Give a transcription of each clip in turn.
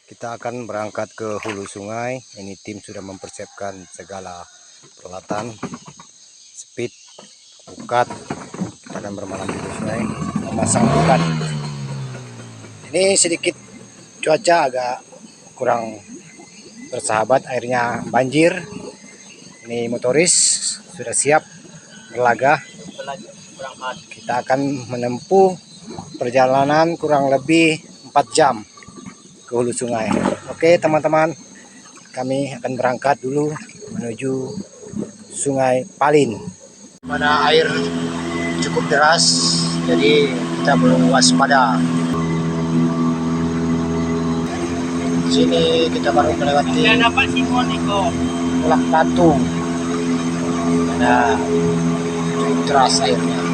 Kita akan berangkat ke hulu sungai. Ini tim sudah mempersiapkan segala peralatan, speed, pukat. Kita akan bermalam di hulu sungai, memasang pukat. Ini sedikit cuaca agak kurang bersahabat, airnya banjir. Ini motoris sudah siap berlaga. Kita akan menempuh perjalanan kurang lebih 4 jam ke hulu sungai. Oke teman-teman, kami akan berangkat dulu menuju Sungai Palin. Mana air cukup deras, jadi kita belum waspada. Sini kita baru melewati Ulak Batu. Nah, cukup deras airnya.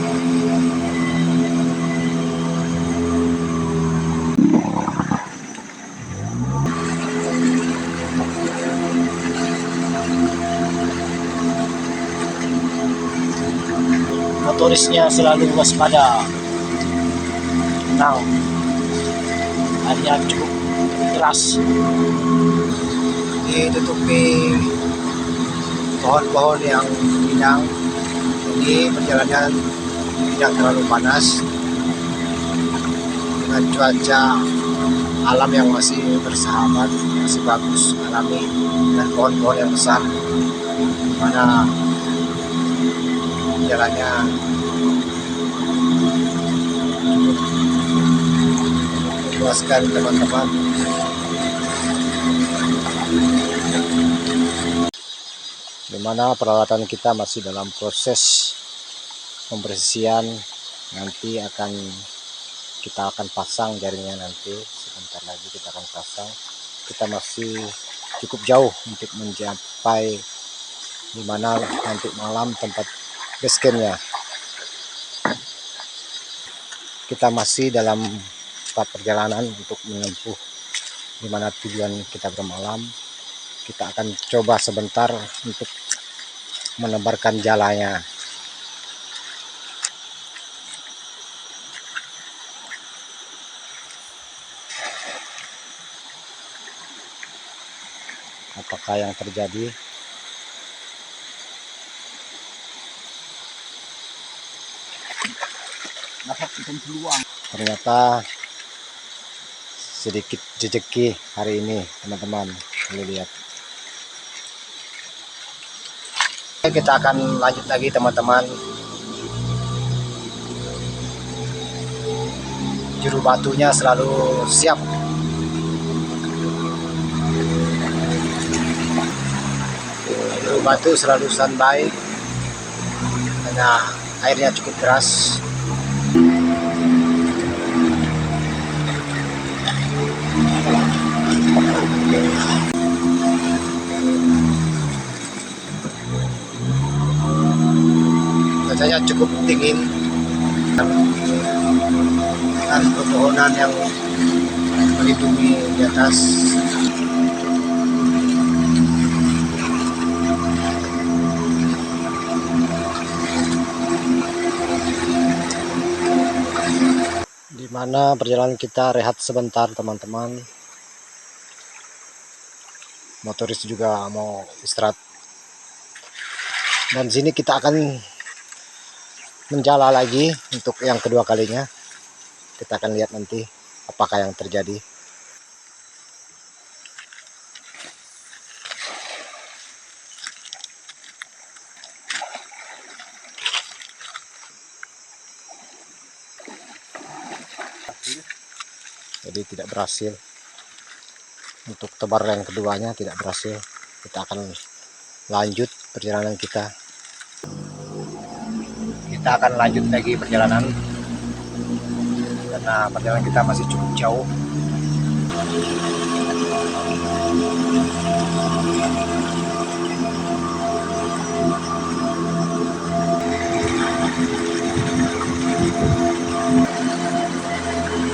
Motorisnya selalu waspada. Nah, airnya cukup deras. Ditutupi pohon-pohon yang rindang, jadi perjalanan tidak terlalu panas dengan cuaca alam yang masih bersahabat, masih bagus, alami, dan pohon-pohon yang besar, dimana jalannya memuaskan teman-teman. Dimana peralatan kita masih dalam proses pembersihan, nanti kita akan pasang jaringnya, nanti sebentar lagi kita akan pasang. Kita masih cukup jauh untuk mencapai dimana nanti malam tempat base campnya. Kita masih dalam tahap perjalanan untuk menempuh dimana tujuan kita bermalam. Kita akan coba sebentar untuk menebarkan jalannya. Apakah yang terjadi? Ternyata sedikit jejeki hari ini, teman-teman. Lihat. Kita akan lanjut lagi, teman-teman. Juru batunya selalu siap. Juru batu selalu standby karena airnya cukup deras. Cuacanya cukup dingin dan pepohonan yang melindungi di atas. Di mana perjalanan kita rehat sebentar, teman-teman. Motoris juga mau istirahat. Dan sini kita akan menjala lagi untuk yang kedua kalinya. Kita akan lihat nanti apakah yang terjadi. Jadi tidak berhasil. Untuk tebar yang keduanya tidak berhasil. Kita akan lanjut perjalanan kita. Kita akan lanjut lagi perjalanan karena perjalanan kita masih cukup jauh.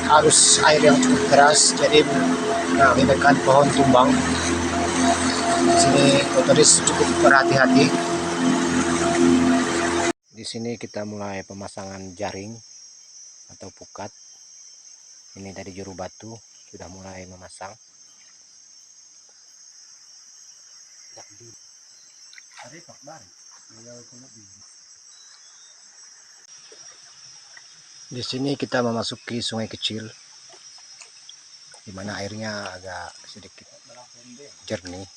Arus air yang cukup deras, jadi mengakibatkan pohon tumbang. Di sini motoris cukup berhati-hati. Di sini kita mulai pemasangan jaring atau pukat. Ini dari juru batu sudah mulai memasang. Di sini kita memasuki sungai kecil, di mana airnya agak sedikit jernih.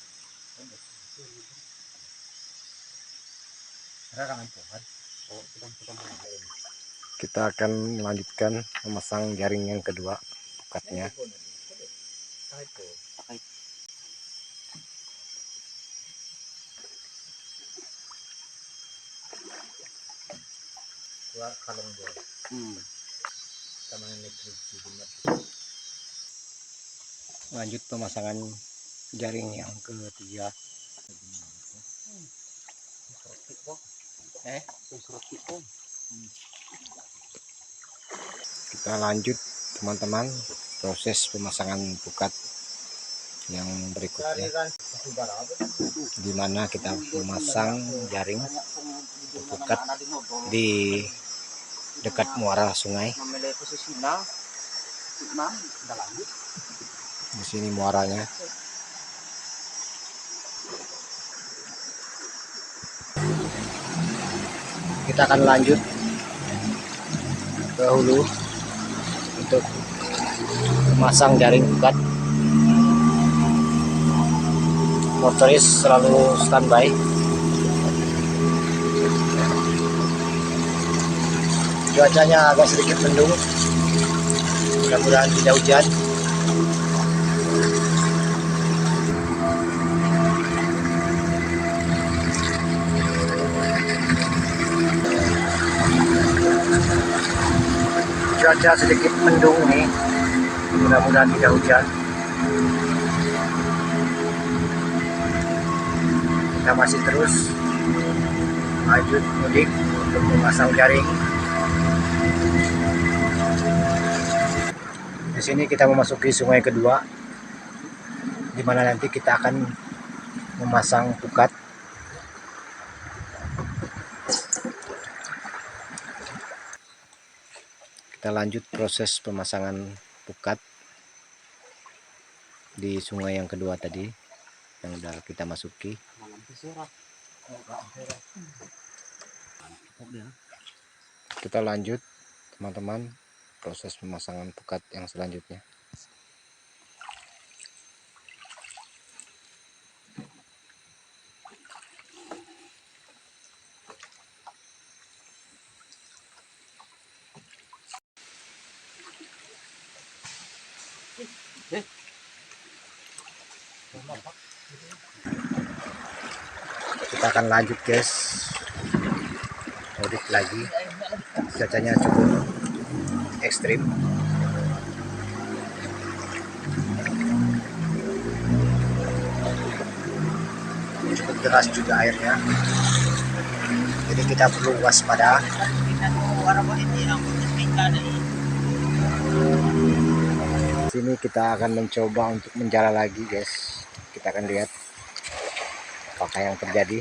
Kita akan melanjutkan memasang jaring yang kedua, pukatnya. Lanjut pemasangan jaring yang ketiga. Kita lanjut teman-teman proses pemasangan pukat yang berikutnya, di mana kita memasang jaring pukat di dekat muara sungai. Di sini muaranya. Kita akan lanjut ke hulu untuk memasang jaring pukat. Motoris selalu standby. Cuacanya agak sedikit mendung, mudah-mudahan tidak hujan. Cuaca sedikit mendung nih, mudah-mudahan tidak hujan. Kita masih terus lanjut mudik untuk memasang jaring. Di sini kita memasuki sungai kedua, di mana nanti kita akan memasang pukat. Kita lanjut proses pemasangan pukat di sungai yang kedua tadi yang udah kita masuki. Kita lanjut teman-teman proses pemasangan pukat yang selanjutnya. Kita akan lanjut guys, mudik lagi. Cuacanya cukup ekstrim. Cukup deras juga airnya, jadi kita perlu waspada. Sini kita akan mencoba untuk menjala lagi guys. Kita akan lihat apakah yang terjadi.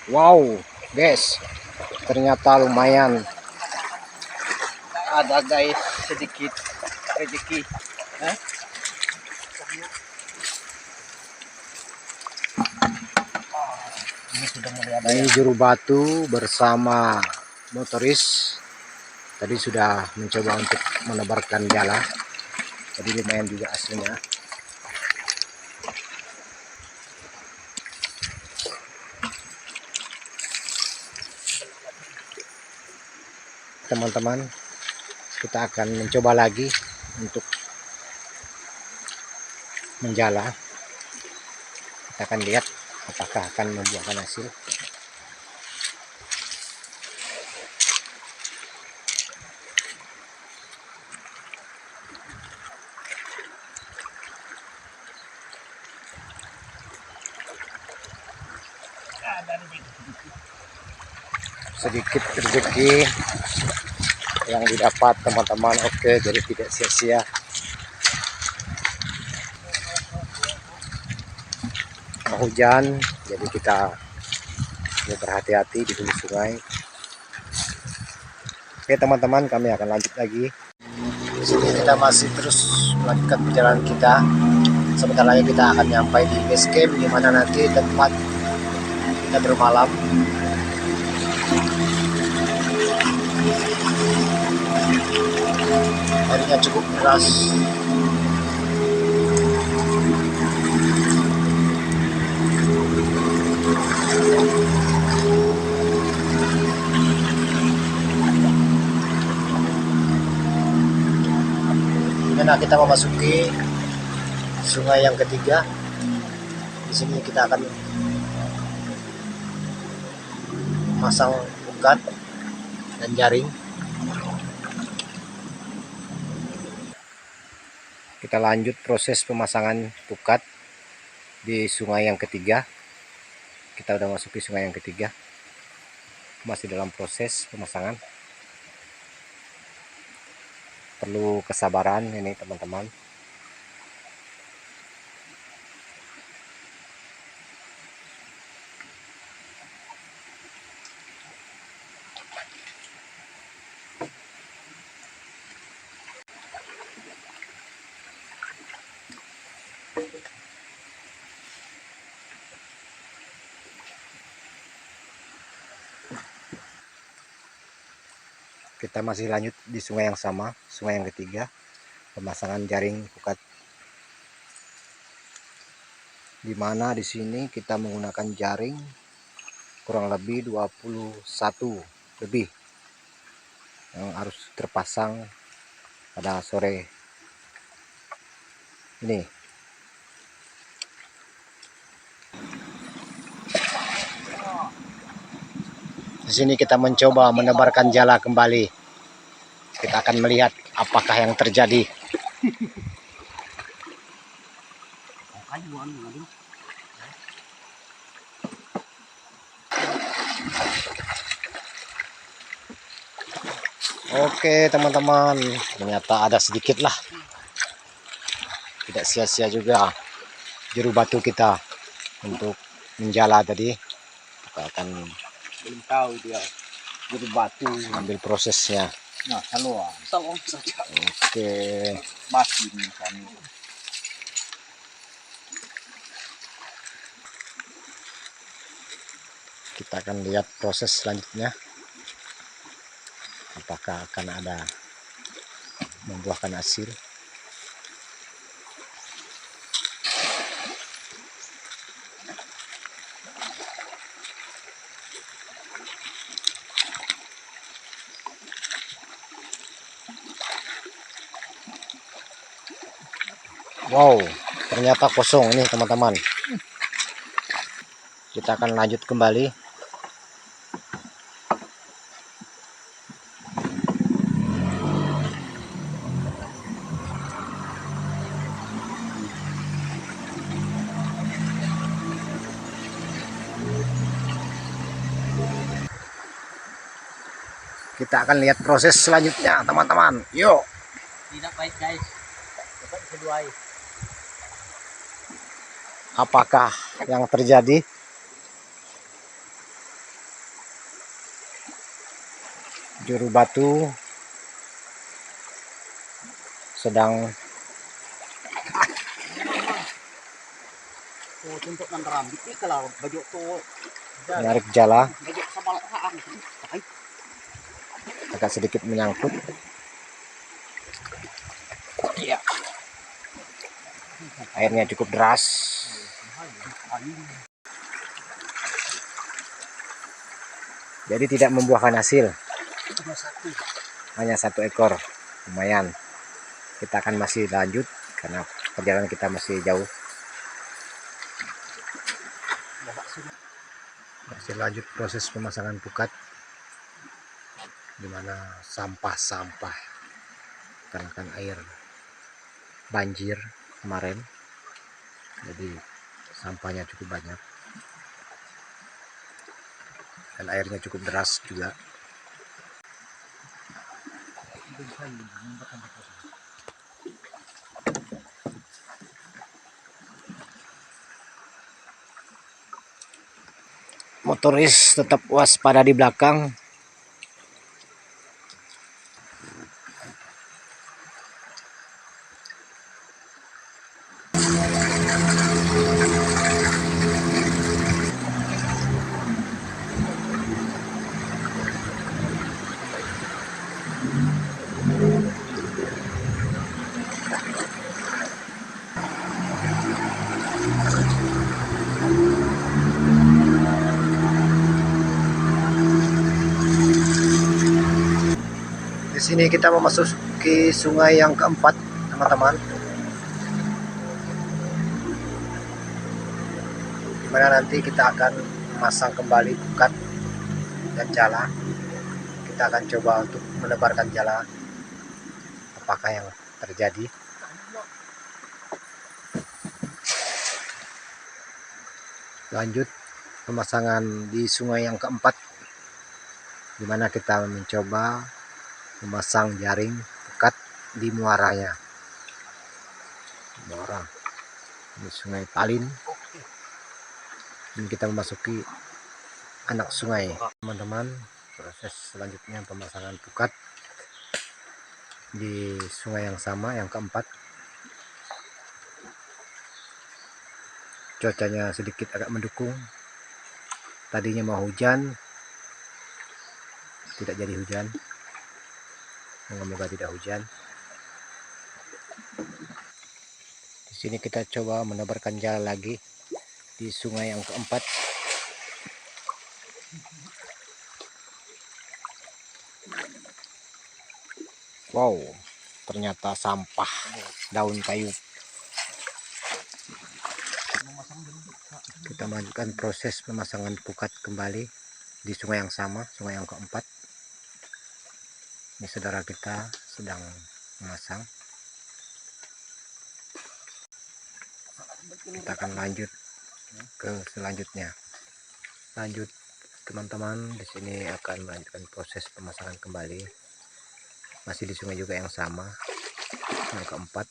Wow guys, ternyata lumayan. Ada guys sedikit rezeki. Ini sudah mulai ada. Ini juru batu bersama motoris tadi sudah mencoba untuk menebarkan jala, jadi lumayan juga aslinya. Teman-teman, kita akan mencoba lagi untuk menjala. Kita akan lihat apakah akan membuahkan hasil. Sedikit rezeki yang didapat teman-teman. Oke, jadi tidak sia-sia. Hujan, jadi kita berhati-hati di hulu sungai. Oke teman-teman, kami akan lanjut lagi. Di sini kita masih terus melanjutkan perjalanan kita. Sebentar lagi kita akan nyampai di base camp, di mana nanti tempat kita bermalam. Airnya cukup deras. Dimana kita memasuki sungai yang ketiga. Di sini kita akan masang ukat dan jaring. Kita lanjut proses pemasangan ukat di sungai yang ketiga. Kita udah masuk ke sungai yang ketiga. Masih dalam proses pemasangan. Perlu kesabaran ini teman-teman. Kita masih lanjut di sungai yang sama, sungai yang ketiga, pemasangan jaring ukat. Dimana di sini kita menggunakan jaring kurang lebih 21 lebih yang harus terpasang pada sore ini. Di sini kita mencoba menebarkan jala kembali. Kita akan melihat apakah yang terjadi. Oke teman-teman, ternyata ada sedikit lah. Tidak sia-sia juga jeru batu kita untuk menjala tadi. Kita akan belum tahu dia jadi batu ambil prosesnya. nah keluar saja. Oke, Masih kami kita akan lihat proses selanjutnya, apakah akan ada membuahkan hasil. Wow, ternyata kosong ini teman-teman. Kita akan lanjut kembali. Kita akan lihat proses selanjutnya teman-teman. Yuk. tidak baik guys, dapat kedua Apakah yang terjadi? Juru batu sedang untuk rambut ini kalau baju tuh menarik jala, baju sama agak sedikit menyangkut. iya Airnya cukup deras. Jadi tidak membuahkan hasil. Hanya satu ekor. Lumayan. Kita akan masih lanjut karena perjalanan kita masih jauh. Masih lanjut proses pemasangan pukat, dimana sampah-sampah karena kan air banjir kemarin, jadi sampahnya cukup banyak dan airnya cukup deras juga. Motoris tetap waspada di belakang. Sini kita memasuki sungai yang keempat, teman-teman. Dimana nanti kita akan memasang kembali pukat dan jala. Kita akan coba untuk menebarkan jala. Apakah yang terjadi? Lanjut pemasangan di sungai yang keempat, dimana kita mencoba memasang jaring pukat di muaranya. Muara di Sungai Talin. Ini kita memasuki anak sungai, teman-teman. Proses selanjutnya pemasangan pukat di sungai yang sama, yang keempat. Cuacanya sedikit agak mendukung. Tadinya mau hujan, tidak jadi hujan. Semoga tidak hujan. Di sini kita coba menebarkan jala lagi di sungai yang keempat. Wow, ternyata sampah daun kayu. Kita melanjutkan proses pemasangan pukat kembali di sungai yang sama, sungai yang keempat. Ini saudara kita sedang memasang. Kita akan lanjut ke selanjutnya. Lanjut, teman-teman. Di sini akan melanjutkan proses pemasangan kembali. Masih di sungai juga yang sama, yang keempat.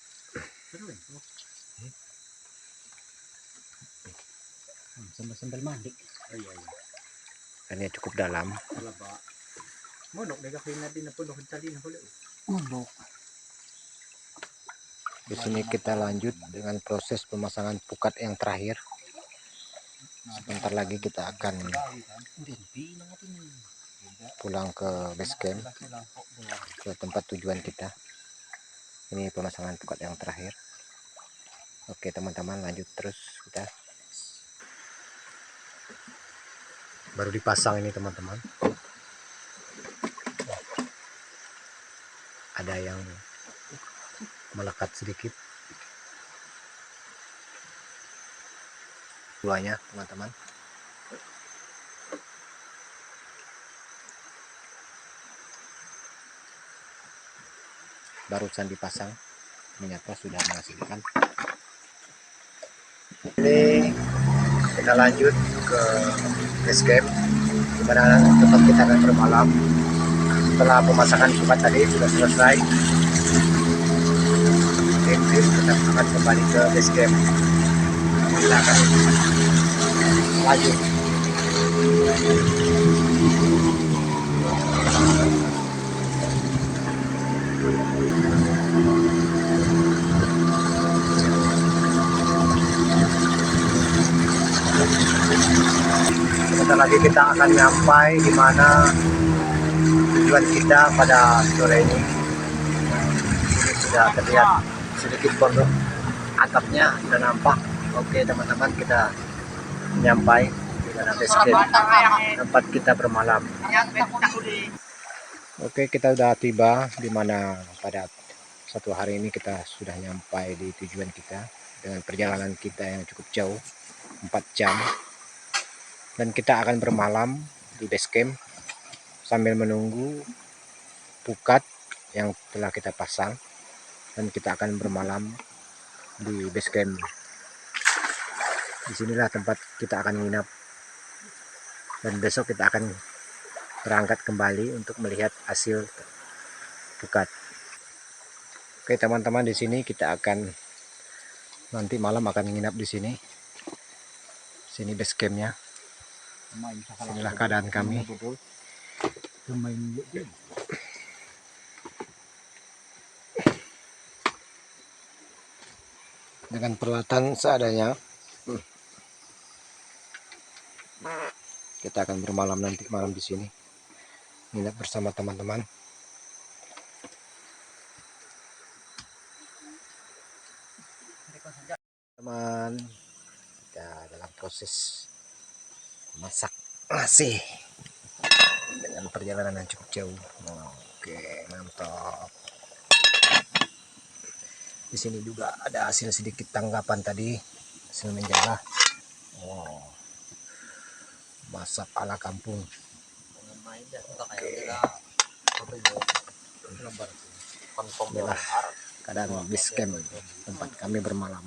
Sambal-sambal mandi. Ini cukup dalam. Monok na kayo na din na puno tali na huli. Di sini kita lanjut dengan proses pemasangan pukat yang terakhir. Sebentar lagi kita akan pulang ke base camp, ke tempat tujuan kita. Ini pemasangan pukat yang terakhir. Oke teman-teman, lanjut terus kita. Baru dipasang ini teman-teman. Ada yang melekat sedikit. Duanya teman-teman. Barusan dipasang, ternyata sudah menghasilkan. Ini kita lanjut ke base camp, dimana tempat kita akan bermalam. Setelah pemasangan pukat tadi sudah selesai, kita akan kembali ke base camp. Kita akan lanjut. Sebentar lagi kita akan sampai di mana tujuan kita pada sore ini. Ini sudah terlihat sedikit pondok, atapnya sudah nampak. Oke teman-teman, kita nyampai di mana base camp, tempat kita bermalam. Oke, kita sudah tiba di mana pada satu hari ini kita sudah nyampai di tujuan kita dengan perjalanan kita yang cukup jauh, 4 jam. Dan kita akan bermalam di base camp sambil menunggu pukat yang telah kita pasang, dan kita akan bermalam di base camp. Disinilah tempat kita akan menginap, dan besok kita akan berangkat kembali untuk melihat hasil pukat. Oke teman-teman, di sini kita akan nanti malam akan menginap di sini. Sini base campnya. Inilah keadaan kami. Dengan peralatan seadanya. Kita akan bermalam nanti malam di sini. Nginap bersama teman-teman. Teman, kita dalam proses masak nasi. dengan perjalanan yang cukup jauh. Oke, mantap. Di sini juga ada hasil sedikit tanggapan tadi, hasil menjala. Oh, masak ala kampung. Inilah keadaan base camp tempat kami bermalam.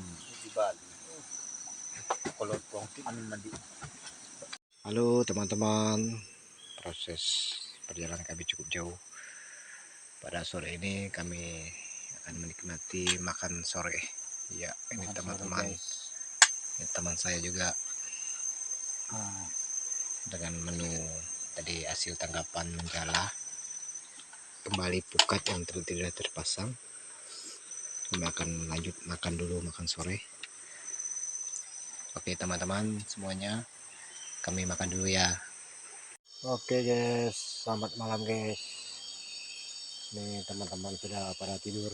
Halo teman-teman, proses perjalanan kami cukup jauh. Pada sore ini kami akan menikmati makan sore. Ya, ini teman-teman, ini teman saya juga dengan menu tadi hasil tanggapan menjala, kembali pukat yang tidak terpasang. Kami akan lanjut makan dulu, makan sore. Oke teman-teman semuanya, kami makan dulu ya. Oke guys, selamat malam guys. Ini teman-teman sudah pada tidur.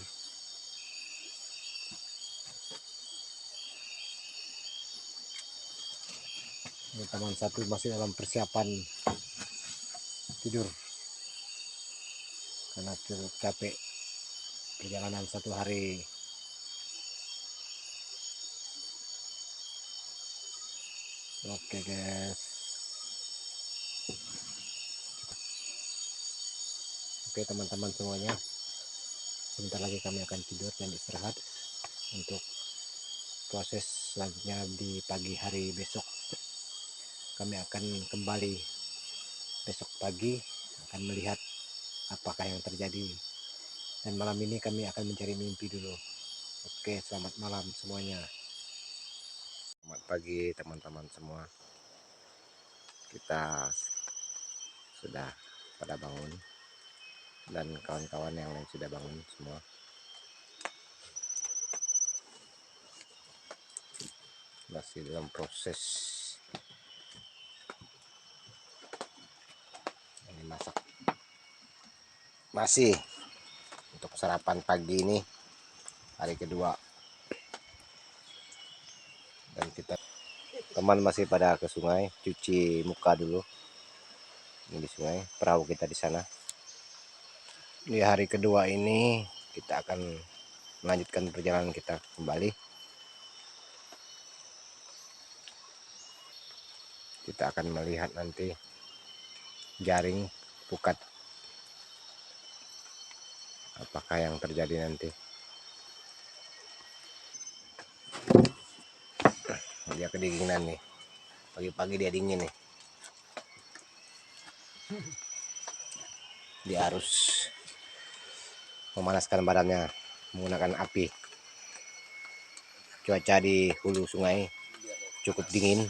Ini teman satu masih dalam persiapan tidur karena capek perjalanan satu hari. Oke guys. Oke teman-teman semuanya, sebentar lagi kami akan tidur dan istirahat untuk proses selanjutnya di pagi hari besok. Kami akan kembali besok pagi, akan melihat apakah yang terjadi, dan malam ini kami akan mencari mimpi dulu. Oke, selamat malam semuanya. Selamat pagi teman-teman semua. Kita sudah pada bangun dan kawan-kawan yang lain sudah bangun semua. Masih dalam proses ini masak. Masih untuk sarapan pagi ini hari kedua. Dan kita teman masih pada ke sungai cuci muka dulu. Ini di sungai, perahu kita di sana. Di hari kedua ini kita akan melanjutkan perjalanan kita kembali. Kita akan melihat nanti jaring pukat, apakah yang terjadi nanti. Dia kedinginan nih, pagi-pagi dia dingin nih. Dia harus memanaskan badannya menggunakan api. Cuaca di hulu sungai cukup dingin,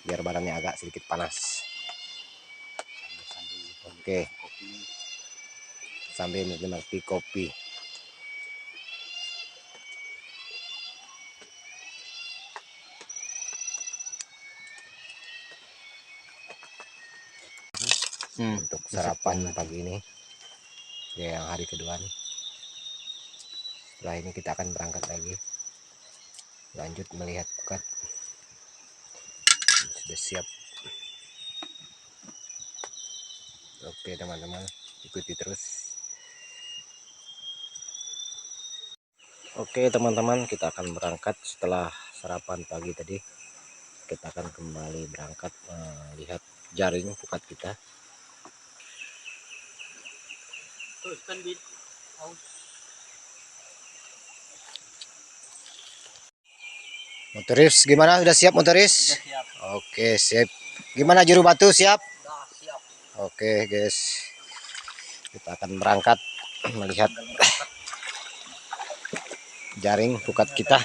biar badannya agak sedikit panas. Oke, sambil menikmati kopi. Untuk sarapan pagi ini ya, yang hari kedua nih. Setelah ini kita akan berangkat lagi, lanjut melihat pukat. Sudah siap. Oke teman-teman, ikuti terus. Oke teman-teman, kita akan berangkat setelah sarapan pagi tadi. Kita akan kembali berangkat melihat jaring pukat kita. Motoris gimana? Udah siap motoris? Sudah siap. Oke, siap. Gimana juru batu, siap? Sudah siap. Oke guys, kita akan berangkat melihat jaring pukat kita.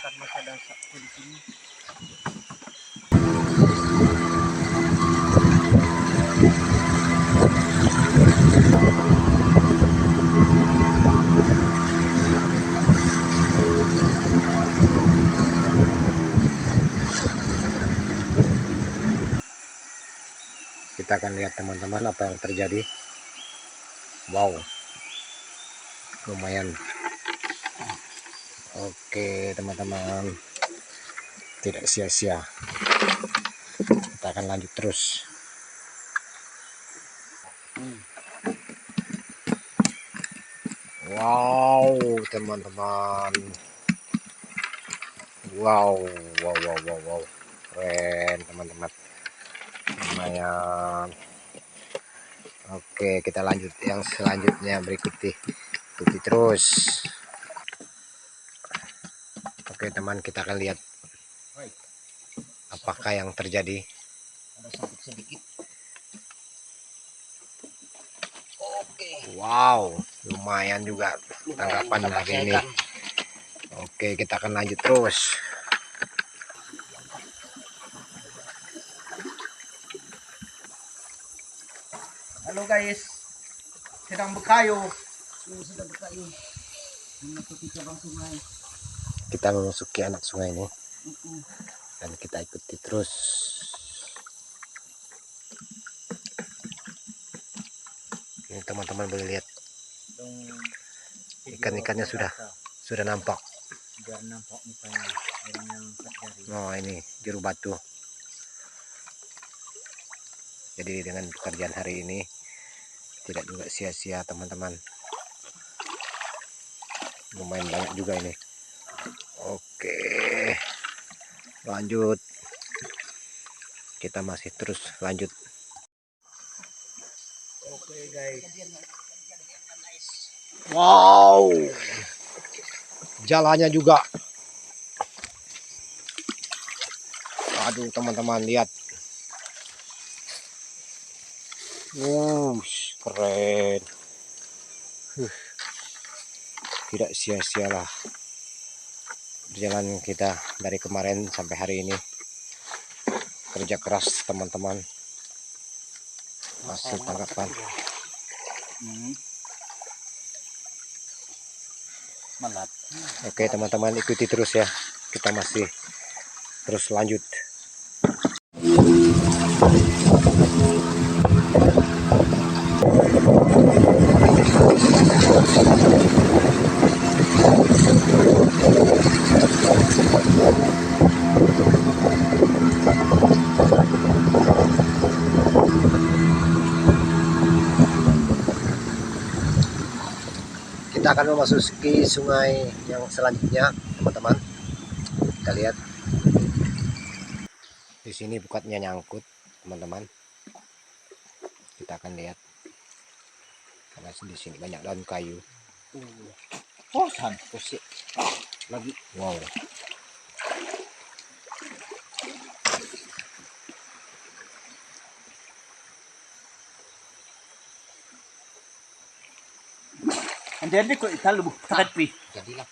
Kita akan lihat teman-teman apa yang terjadi. Wow, lumayan. Oke teman-teman, tidak sia-sia, kita akan lanjut terus. Wow, teman-teman. Wow, wow, wow, wow, wow. Keren, teman-teman. Lumayan. Oke, kita lanjut yang selanjutnya, berikuti. Ikuti terus. Oke, teman, kita akan lihat apakah yang terjadi. Ada sakit sedikit. Wow, lumayan juga tanggapan hari ini. Oke, kita akan lanjut terus. Halo guys, sedang berkayu. Sedang berkayu. Memasuki cabang sungai. Kita memasuki anak sungai ini. Dan kita ikuti terus. Ini teman-teman boleh lihat. Ikan-ikannya sudah nampak. Sudah nampak mukanya. Yang jari. Oh, ini jeru batu. Jadi dengan pekerjaan hari ini tidak juga sia-sia, teman-teman. Lumayan banyak juga ini. Oke, lanjut. Kita masih terus lanjut. Oke guys. Wow, jalannya juga. Aduh, teman-teman, lihat. Keren. Tidak sia-sialah perjalanan kita dari kemarin sampai hari ini. Kerja keras, teman-teman. Masih tanggapan. Malat. Oke, teman-teman, ikuti terus ya. Kita masih terus lanjut. Kita akan memasuki sungai yang selanjutnya, teman-teman. Kita lihat. Di sini bukatnya nyangkut, teman-teman. Kita akan lihat. Karena di sini banyak daun kayu. Oh, pusing. Lagi. Wow. Jadi kok kita lebih sakit pi. Jadilah.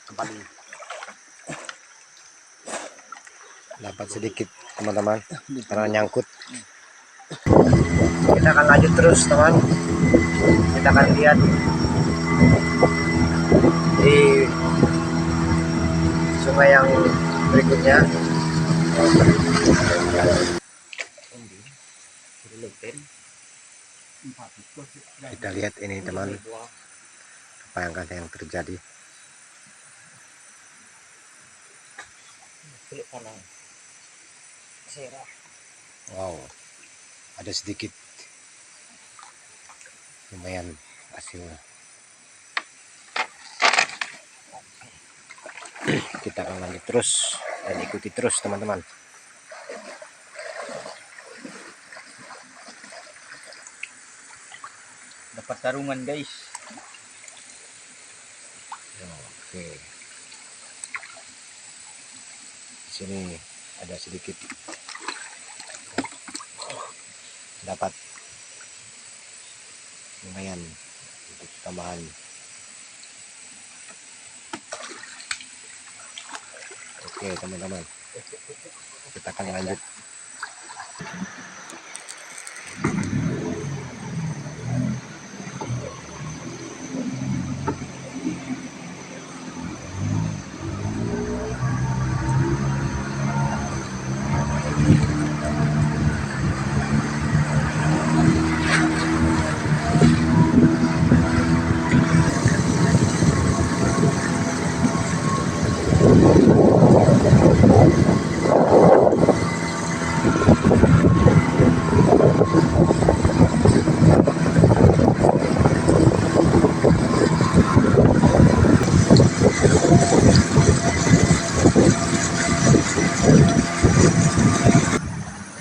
Kembali. Dapat sedikit, teman-teman, karena nyangkut. Kita akan lanjut terus, teman. Kita akan lihat di sungai yang berikutnya. Kita lihat ini, teman, apa yang akan yang terjadi. Wow, ada sedikit, lumayan hasilnya. Kita akan lanjut terus dan ikuti terus, teman-teman. Dapat tarungan guys. Oke. Di sini ada sedikit dapat lumayan untuk tambahan. Oke, teman-teman, kita akan lanjut.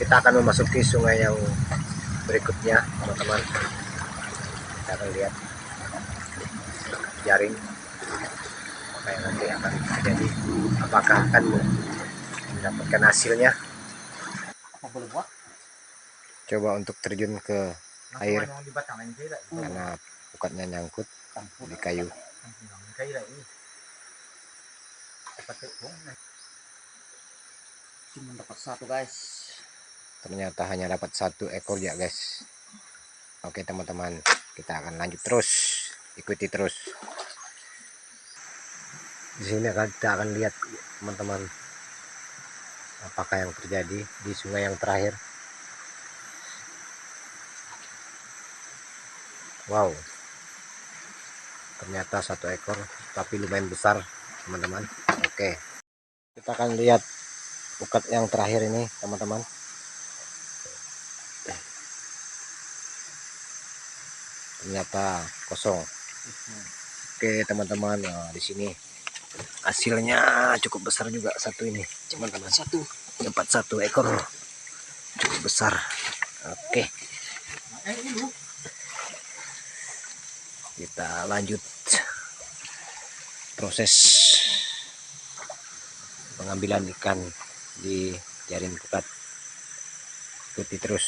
Kita akan memasuki sungai yang berikutnya, teman-teman. Kita akan lihat jaring apa yang nanti akan terjadi, apakah akan mendapatkan hasilnya. Apa boleh buat? Coba untuk terjun ke air Yang di batang ini kayak karena pukatnya nyangkut di kayu. kayak ini. Dapat tepung. Cuma dapat satu guys. Ternyata hanya dapat 1 ekor ya guys. Oke teman-teman, kita akan lanjut terus, ikuti terus. Di sini kita akan lihat teman-teman apakah yang terjadi di sungai yang terakhir. Wow, ternyata 1 ekor, tapi lumayan besar teman-teman. Oke, kita akan lihat ukat yang terakhir ini teman-teman. Ternyata kosong. Oke teman-teman, nah, di sini hasilnya cukup besar juga satu ini teman-teman. Dapat 1 ekor cukup besar. Oke, kita lanjut proses pengambilan ikan di jaring pukat. Ikuti terus.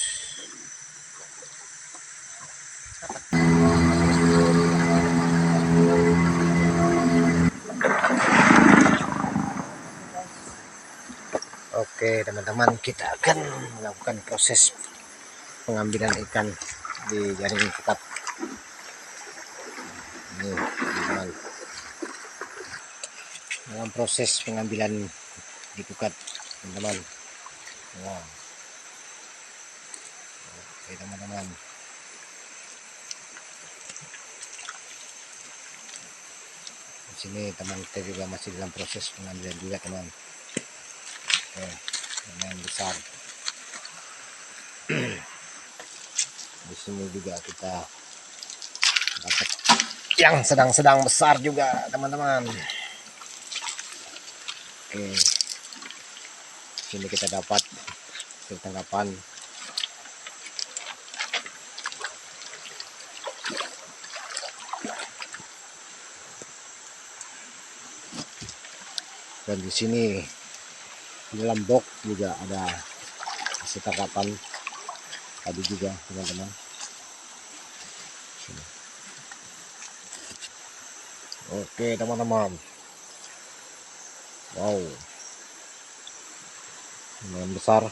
Oke teman-teman, kita akan melakukan proses pengambilan ikan di jaring pukat. Ini teman-teman, dalam proses pengambilan di pukat teman-teman. Wow. Oke teman-teman, di sini teman kita juga masih dalam proses pengambilan juga teman. Oke, lumayan besar. Di sini juga kita dapat yang sedang-sedang besar juga teman-teman. Oke, sini kita dapat tangkapan. Dan di sini di dalam box juga ada hasil tangkapan tadi juga teman-teman. Oke teman-teman, wow, lumayan besar.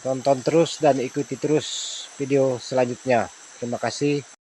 Tonton terus dan ikuti terus video selanjutnya. Terima kasih.